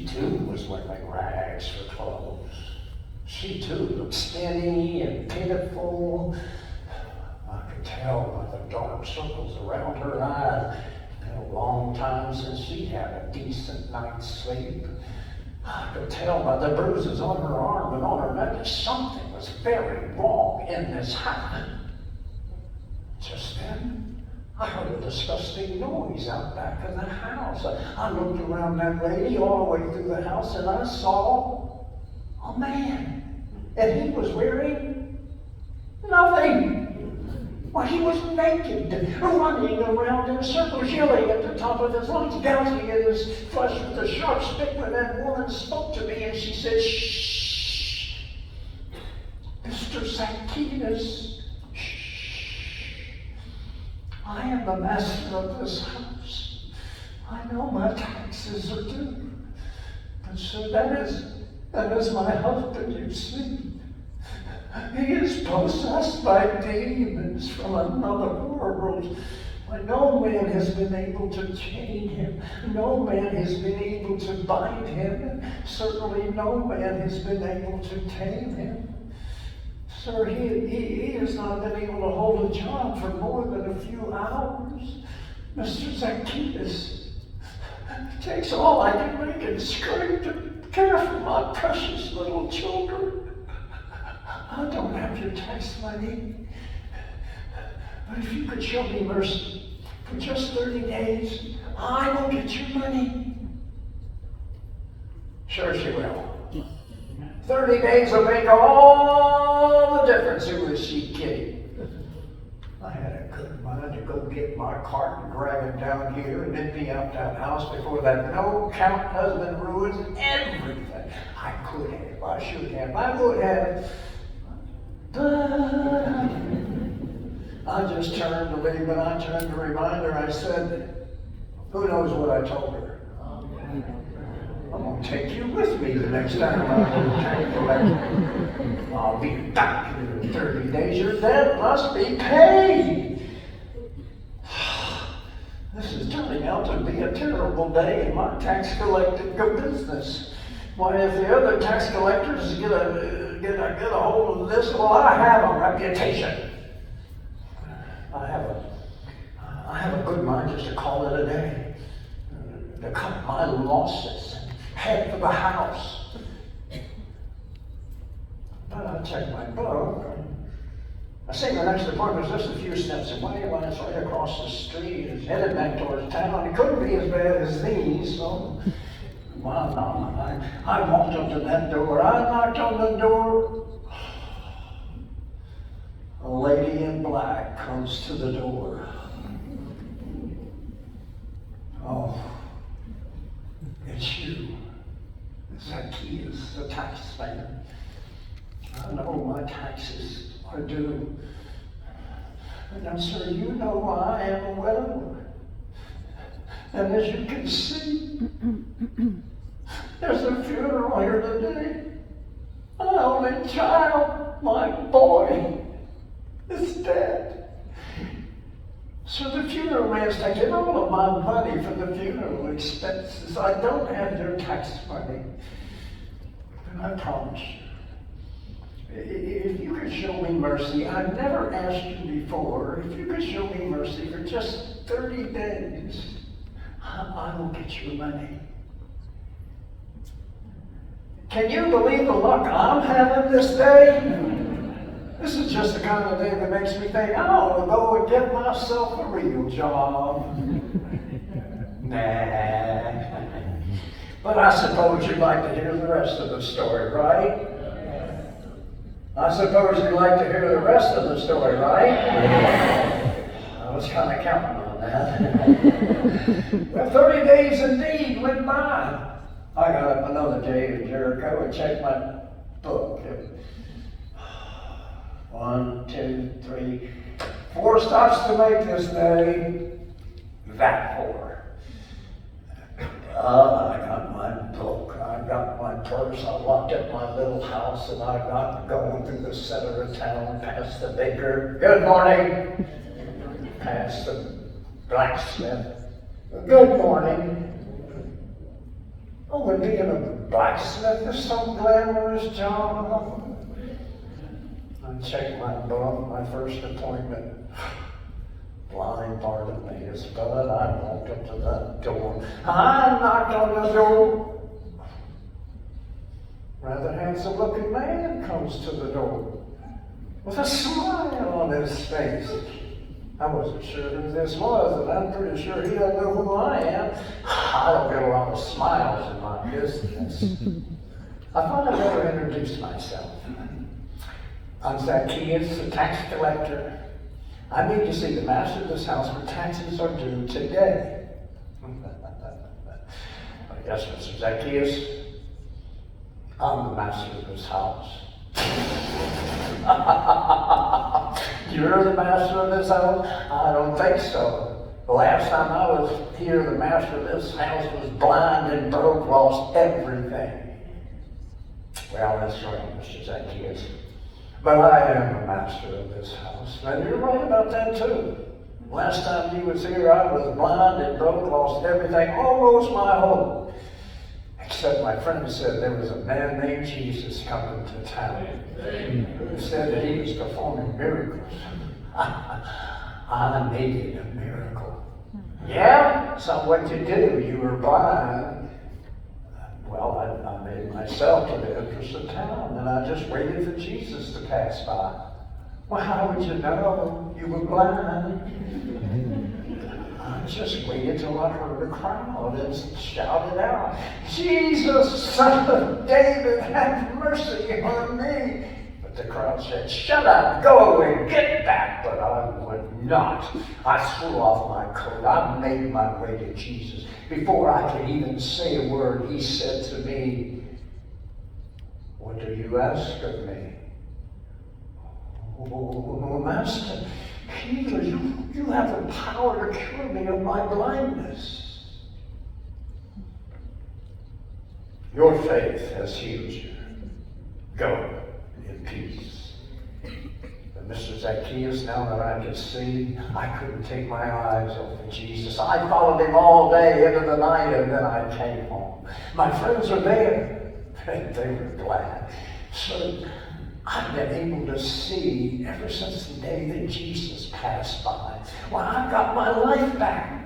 She too was wearing rags for clothes. She too looked skinny and pitiful. I could tell by the dark circles around her eyes. It's been a long time since she had a decent night's sleep. I could tell by the bruises on her arm and on her neck that something was very wrong in this house. Just then, I heard a disgusting noise out back of the house. I looked around that lady all the way through the house and I saw a man. And he was wearing nothing. Why, he was naked, running around in circles, yelling at the top of his lungs, gouging at his flesh with a sharp stick. When that woman spoke to me and she said, "Shh, Mr. Zacchaeus, shh. I am the master of this house. I know my taxes are due. But sir, that is my husband, you see. He is possessed by demons from another world. Why, no man has been able to chain him. No man has been able to bind him. Certainly no man has been able to tame him. Sir, he has not been able to hold a job for more than a few hours. Mr. Zacchaeus, it takes all I can make and scrape to care for my precious little children. I don't have your tax money, but if you could show me mercy for just 30 days, I will get your money." Sure she will. 30 days will make all the difference. Who was she kidding? I had a good mind to go get my cart and drag it down here and empty out that house before that no-count husband ruins everything. I could have, I should have, I would have. But I just turned to leave, and I turned to remind her. I said, who knows what I told her? I'm going to take you with me the next time I'm tax collector. I'll be back in 30 days. Your debt must be paid. This is turning out to be a terrible day in my tax collecting business. Why, if the other tax collectors get a hold of this, well, I have a reputation. I have a good mind just to call it a day, to cut my losses and head for the house. But I checked my book. I see the next apartment is just a few steps away. When it's right across the street, it's headed back towards town. It couldn't be as bad as these, so. Well, no, I walked up to that door. I knocked on the door. A lady in black comes to the door. Oh, it's you, Zacchaeus, the tax man. I know my taxes are due. And now, sir, you know I am a widower. And as you can see, there's a funeral here today. My only child, my boy, is dead. So the funeral man's taking all of my money for the funeral expenses. I don't have your tax money. But I promise you, if you could show me mercy, I've never asked you before, if you could show me mercy for just 30 days, I will get your money. Can you believe the luck I'm having this day? This is just the kind of day that makes me think, I ought to go and get myself a real job. Nah. But I suppose you'd like to hear the rest of the story, right? I suppose you'd like to hear the rest of the story, right? I was kind of counting on that. Well, 30 days indeed went by. I got up another day in Jericho and checked my book. 1, 2, 3, 4 stops to make this day. That 4. I got my book, I got my purse, I locked up my little house, and I got going through the center of town, past the baker. Good morning. Past the blacksmith. Good morning. Oh, and being a blacksmith is some glamorous job. I checked my book, my first appointment. Blind Bartimaeus, but I walked up to that door. I knocked on the door. Rather handsome looking man comes to the door with a smile on his face. I wasn't sure who this was, and I'm pretty sure he doesn't know who I am. I don't get a lot of smiles in my business. I thought I'd better introduce myself. I'm Zaqueus, the tax collector. I need to see the master of this house where taxes are due today. Yes, Mr. Zaqueus, I'm the master of this house. You're the master of this house? I don't think so. The last time I was here, the master of this house was blind and broke, lost everything. Well, that's right, Mr. Zaqueus. But I am the master of this house. And you're right about that too. Last time you was here, I was blind and broke, lost everything, almost my home. Except my friend said there was a man named Jesus coming to town who said that he was performing miracles. I needed a miracle. Yeah? So what'd you do? You were blind. Well, I made myself to the entrance of town, and I just waited for Jesus to pass by. Well, how would you know you were blind? I just waited till I heard a crowd and shouted out, Jesus, Son of David, have mercy on me. But the crowd said, shut up, go away, get back. But I would not. I threw off my coat. I made my way to Jesus. Before I could even say a word, he said to me, what do you ask of me? Oh, Master, healer, you have the power to cure me of my blindness. Your faith has healed you. Go in peace. But Mr. Zaqueus, now that I can see, I couldn't take my eyes off of Jesus. I followed him all day into the night, and then I came home. My friends were there, and they were glad. So I've been able to see ever since the day that Jesus passed by. Well, I've got my life back.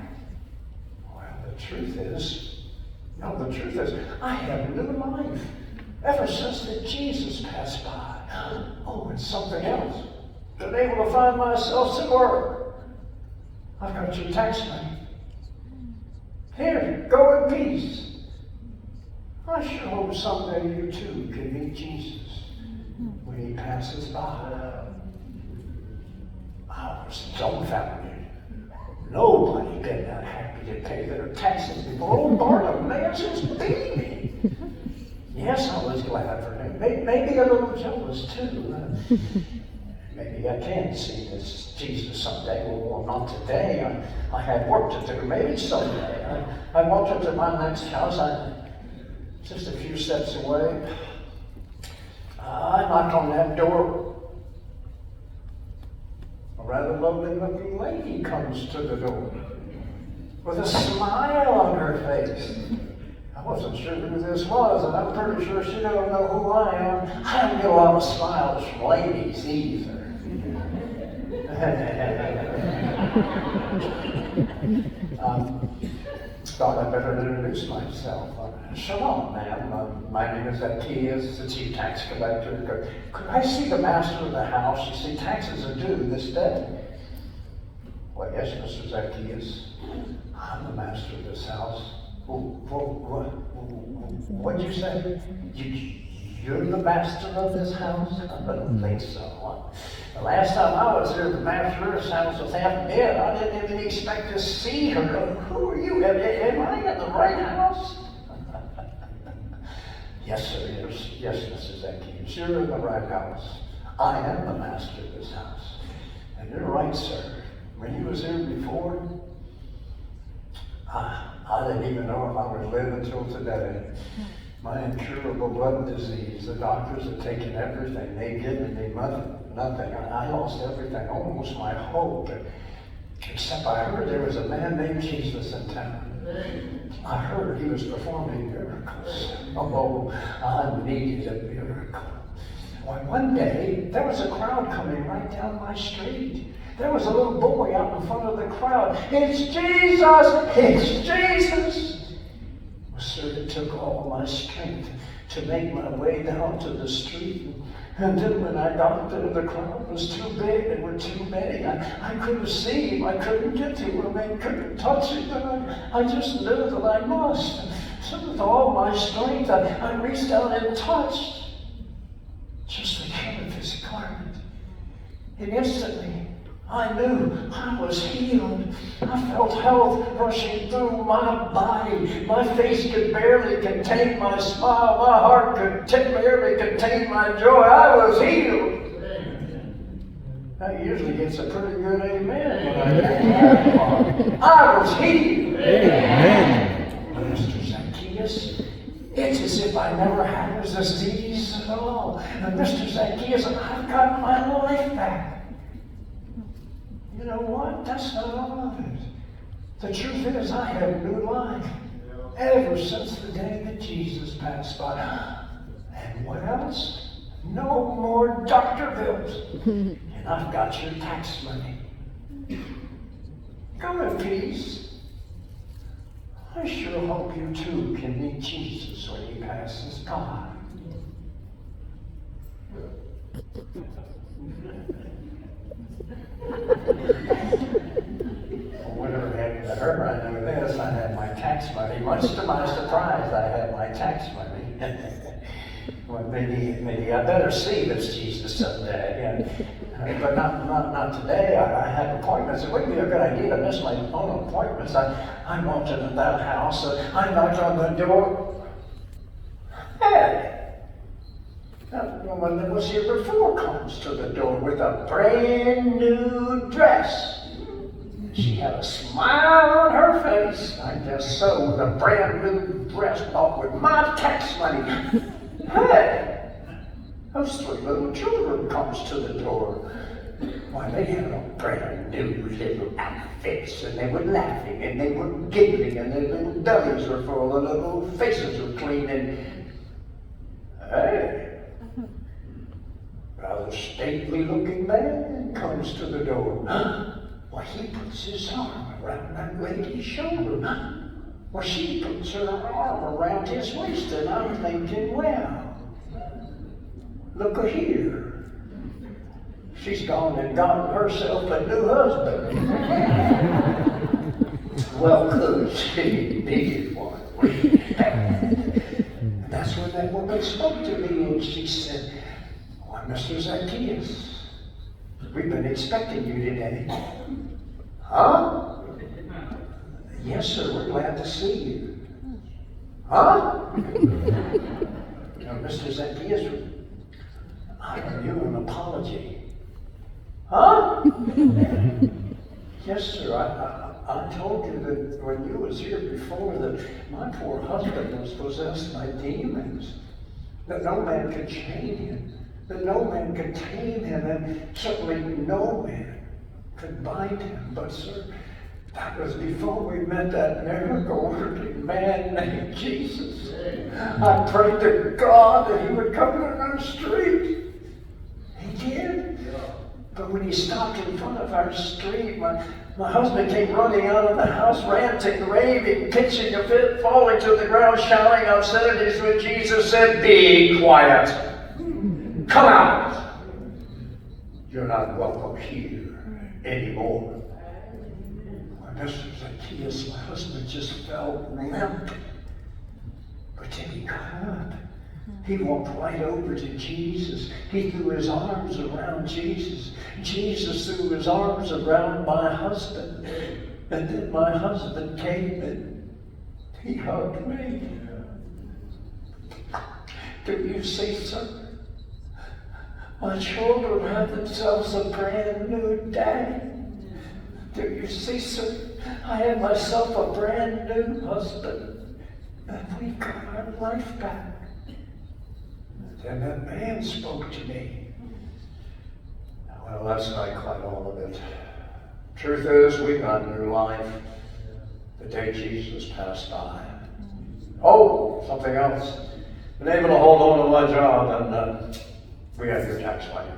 Well, the truth is, I have new life ever since that Jesus passed by. Oh, and something else. Been able to find myself some work. I've got your tax money. Here, go in peace. I sure hope someday you too can meet Jesus when he passes by. I was dumbfounded. Nobody been that happy to pay their taxes before. Old Bartimaeus was beaming. Yes, I was glad for him. Maybe a little jealous too. Maybe I can see this Jesus someday. Well, not today. I had work to do. Maybe someday. I walked up to my next house. Just a few steps away. I knocked on that door. A rather lovely-looking lady comes to the door with a smile on her face. I wasn't sure who this was, and I'm pretty sure she don't know who I am. I don't get a lot of smiles from ladies either. Thought I'd better introduce myself. Shalom, ma'am. My name is Zaqueus, the chief tax collector. Could I see the master of the house? You see, taxes are due this day. Well, yes, Mr. Zaqueus. I'm the master of this house. What'd you say? You're the master of this house? I don't think so. The last time I was here, the master of this house was half dead. I didn't even expect to see her. Who are you? Am I in the right house? Yes, sir. Yes, Mrs. Zaqueus. You're in the right house. I am the master of this house. And you're right, sir. When you was here before, I didn't even know if I would live until today. My incurable blood disease, the doctors have taken everything. They've given me nothing. I lost everything, almost my hope. Except I heard there was a man named Jesus in town. I heard he was performing miracles. Oh, I needed a miracle. Why, one day, there was a crowd coming right down my street. There was a little boy out in front of the crowd. "It's Jesus! It's Jesus!" Well, sir, it took all my strength to make my way down to the street. And then when I got there, the crowd was too big. There were too many. I couldn't see him. I couldn't get to him. I couldn't touch him. And I just knew that I must. So with all my strength, I reached out and touched just the hem of his garment. And instantly, I knew I was healed. I felt health rushing through my body. My face could barely contain my smile. My heart could barely contain my joy. I was healed. That usually gets a pretty good amen when I get that. I was healed. Amen. Mr. Zacchaeus, it's as if I never had a disease at all. And Mr. Zacchaeus, I've got my life back. You know what? That's not all of it. The truth is, I have new life ever since the day that Jesus passed by. And what else? No more doctor bills. And I've got your tax money. Go in peace. I sure hope you too can meet Jesus when he passes by. Whatever happened to her, I know this. I had my tax money. Much to my surprise, I had my tax money. Well, maybe I better see this Jesus someday. But not today. I have appointments. It wouldn't be a good idea to miss my own appointments. I walked into that house. I knocked on the door. Hey! That woman that was here before comes to the door with a brand new dress. She had a smile on her face. I guess so, with a brand new dress bought with my tax money. Hey! Those three little children comes to the door. Why, they had a brand new little outfits, and they were laughing, and they were giggling, and their little bellies were full, and their little faces were clean, and hey! A stately looking man comes to the door. Well, he puts his arm around that lady's shoulder. Well, she puts her arm around his waist, and I'm thinking, well, look here. She's gone and gotten herself a new husband. Well, could she be one? And that's when that woman spoke to me, and she said, "Why, Mr. Zacchaeus, we've been expecting you today." Huh? Yes, sir, we're glad to see you. Huh? Mr. Zacchaeus, I owe you an apology. Huh? Yes, sir, I told you that when you was here before that my poor husband was possessed by demons, that no man could chain him, that no man could tame him, and certainly no man could bind him. But sir, that was before we met that miracle-working man named Jesus. I prayed to God that he would come to our street. He did. But when he stopped in front of our street, my husband came running out of the house, ranting, raving, pitching a fit, falling to the ground, shouting obscenities when Jesus said, "Be quiet. Come out. You're not welcome here anymore." Mr. Zacchaeus, my husband, just fell limp. But then he got up. He walked right over to Jesus. He threw his arms around Jesus. Jesus threw his arms around my husband. And then my husband came and he hugged me. Do you see, sir? My children have themselves a brand new daddy. Do you see, sir? I have myself a brand new husband. And we've got our life back. And that man spoke to me. Well, that's not quite all of it. Truth is, we got new life. the day Jesus passed by. Oh, something else. Been able to hold on to my job, and we have your tax money.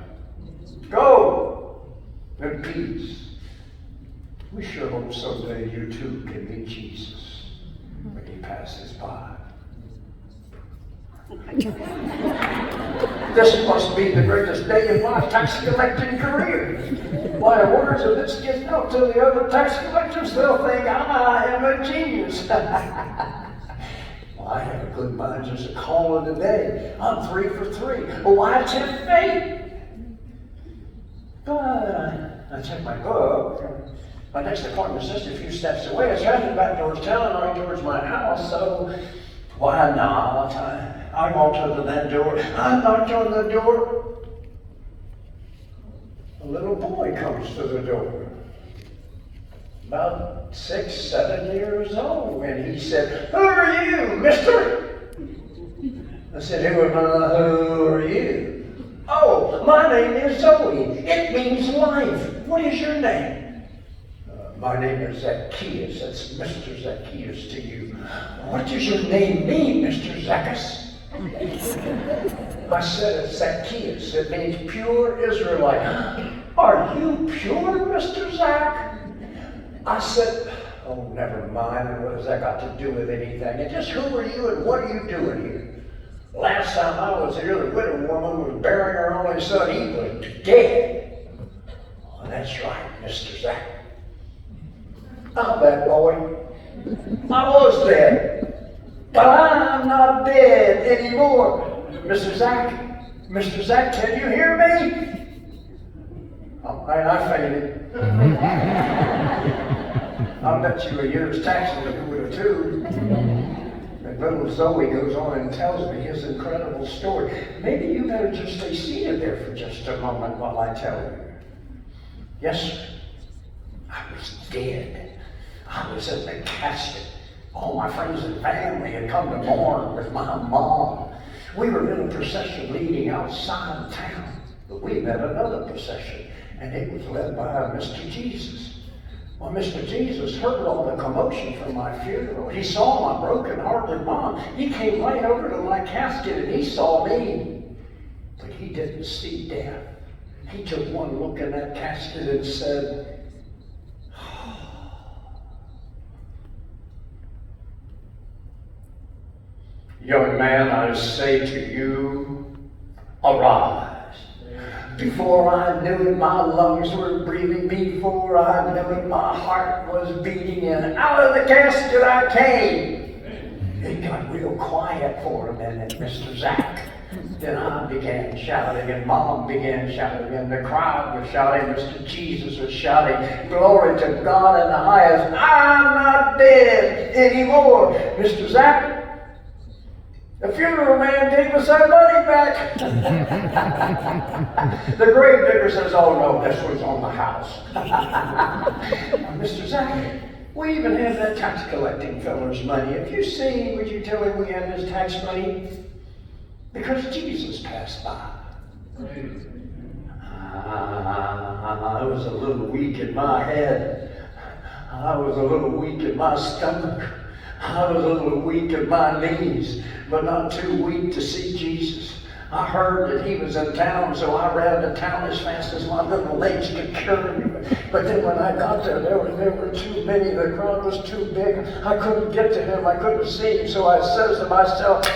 Go in peace. We sure hope someday you too can meet Jesus when he passes by. This must be the greatest day in my tax collecting career. Why, orders of this gets out to the other tax collectors, they'll think I am a genius. Well, I have a good mind just to call it a day. I'm 3 for 3. Oh, I tempt fate. But I check my book. My next appointment is just a few steps away. It's headed back towards town, right towards my house, so why not? I walked up to that door. I knocked on the door. A little boy comes to the door, about 6, 7 years old, and he said, "Who are you, mister?" I said, Who are you?" "Oh, my name is Zoe. It means life. What is your name?" "My name is Zaqueus. That's Mr. Zaqueus to you." "What does your name mean, Mr. Zacchaeus?" I said, "It's Zacchaeus. It means pure Israelite." "Are you pure, Mr. Zac?" I said, "Oh, never mind. And what has that got to do with anything? And just who are you and what are you doing here? Last time I was here, the widow woman was burying her only son. He was dead." "Oh, that's right, Mr. Zac." "I'll bet, boy. I was dead. But I'm not dead anymore. Mr. Zac, can you hear me?" All right, I fainted. I'll bet you a year's taxes if you would have too. And little Zoe goes on and tells me his incredible story. Maybe you better just stay seated there for just a moment while I tell you. Yes, sir. I was dead. I was in the casket. All my friends and family had come to mourn with my mom. We were in a procession leading outside town, but we met another procession, and it was led by Mr. Jesus. Well, Mr. Jesus heard all the commotion from my funeral. He saw my broken-hearted mom. He came right over to my casket, and he saw me. But he didn't see death. He took one look in that casket and said, "Young man, I say to you, arise." Before I knew it, my lungs were breathing. Before I knew it, my heart was beating, and out of the casket I came. It got real quiet for a minute, Mr. Zac. Then I began shouting, and Mom began shouting, and the crowd was shouting. Mr. Jesus was shouting, "Glory to God in the highest. I'm not dead anymore." Mr. Zac, the funeral man gave us our money back. The grave digger says, "Oh no, this was on the house." "Mr. Zac, we even have that tax collecting feller's money. If you seen, would you tell him we have his tax money? Because Jesus passed by." I was a little weak in my head. I was a little weak in my stomach. I was a little weak in my knees, but not too weak to see Jesus. I heard that he was in town, so I ran to town as fast as my little legs could carry me. But then when I got there, there were too many. The crowd was too big. I couldn't get to him. I couldn't see him. So I says to myself,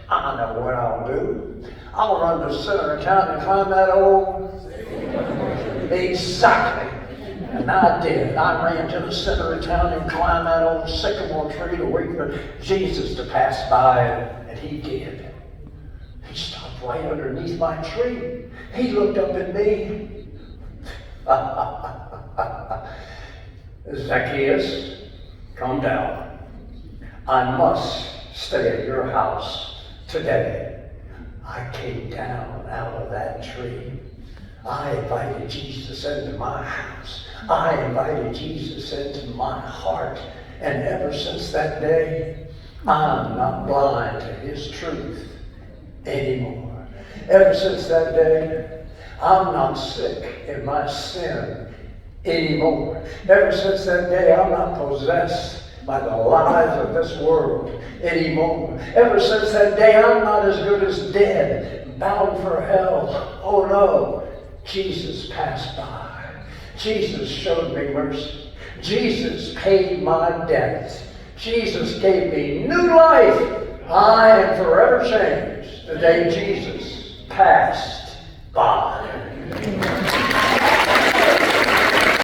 "I know what I'll do. I'll run to the center of town and climb that old..." Exactly. And I did. I ran to the center of town and climbed that old sycamore tree to wait for Jesus to pass by, and he did. He stopped right underneath my tree. He looked up at me. "Zacchaeus, come down. I must stay at your house today." I came down out of that tree. I invited Jesus into my house. I invited Jesus into my heart. And ever since that day, I'm not blind to his truth anymore. Ever since that day, I'm not sick in my sin anymore. Ever since that day, I'm not possessed by the lies of this world anymore. Ever since that day, I'm not as good as dead, bound for hell. Oh no, Jesus passed by. Jesus showed me mercy. Jesus paid my debts. Jesus gave me new life. I am forever changed the day Jesus passed by.